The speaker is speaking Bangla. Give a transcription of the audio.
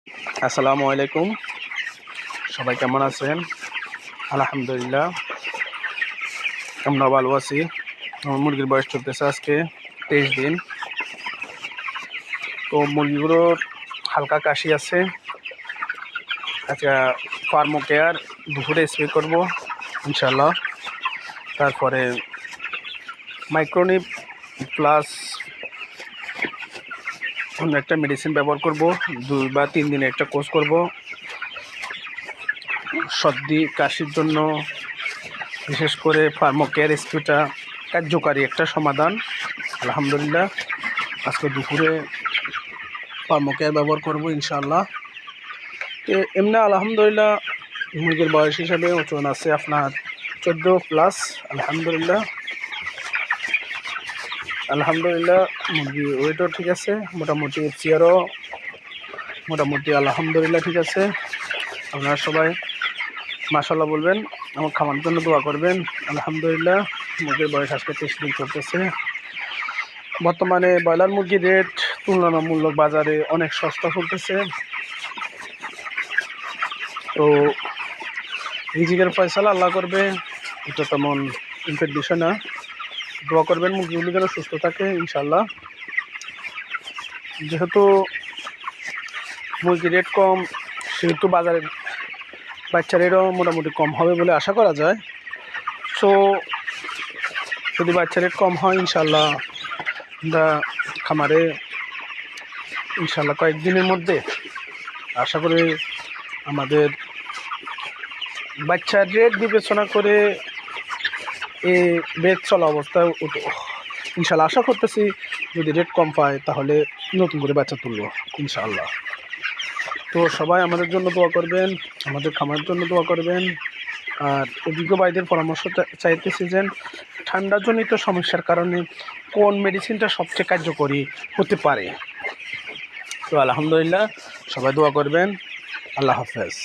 আসসালামু আলাইকুম। সবাই কেমন আছেন? আলহামদুলিল্লাহ আমরা ভালো আছি। আমার মুরগির বয়স চলতেছে আজকে 23 দিন। তো মুরগিগুলোর হালকা কাশি আছে। আচ্ছা, ফার্মো কেয়ার দুপুরে স্প্রে করবো ইনশাল্লাহ। তারপরে মাইক্রোনিপ প্লাস অন্য একটা মেডিসিন ব্যবহার করব। 2 বা 3 দিনে একটা কোর্স করব সর্দি কাশির জন্য। বিশেষ করে ফার্মো কেয়ার স্প্রেটা কার্যকারী একটা সমাধান। আলহামদুলিল্লাহ আজকে দুপুরে ফার্মো কেয়ার ব্যবহার করবো ইনশাআল্লাহ। এমনি আলহামদুলিল্লাহ মুরগির বয়স হিসাবে ওজন আছে আপনার 14+। আলহামদুলিল্লাহ মুরগি ওয়েটও ঠিক আছে, মোটামুটি এফসিআরও মোটামুটি আলহামদুলিল্লাহ ঠিক আছে। আপনারা সবাই মাশাআল্লাহ বলবেন, আমার খামারের জন্য দোয়া করবেন। আলহামদুলিল্লাহ মুরগির বয়স আজকে 23 দিন চলতেছে। বর্তমানে ব্রয়লার মুরগির রেট তুলনামূলক বাজারে অনেক সস্তা চলতেছে। তো রিজিকের ফয়সালা আল্লাহ করবে, এটা তেমন ইম্পেক্ট বিষয় না। দোয়া করবেন মুরগিগুলো যেন সুস্থ থাকে ইনশাল্লাহ। যেহেতু মুরগির রেট কম, সেহেতু বাজারের বাচ্চা রেটও মোটামুটি কম হবে বলে আশা করা যায়। সো যদি বাচ্চা রেট কম হয় ইনশাল্লাহ আমরা খামারে ইনশাল্লাহ কয়েকদিনের মধ্যে আশা করি আমাদের বাচ্চার রেট বিবেচনা করে এই বেচ চলা অবস্থায় ইনশাল্লাহ আশা করতেছি যদি রেট কম পায় তাহলে নতুন করে বাচ্চা তুলব ইনশাআল্লাহ। তো সবাই আমাদের জন্য দোয়া করবেন, আমাদের খামারের জন্য দোয়া করবেন। আর অভিজ্ঞ ভাইদের পরামর্শ চাইতেছি যে ঠান্ডাজনিত সমস্যার কারণে কোন মেডিসিনটা সবচেয়ে কার্যকরী হতে পারে। তো আলহামদুলিল্লাহ সবাই দোয়া করবেন। আল্লাহ হাফেজ।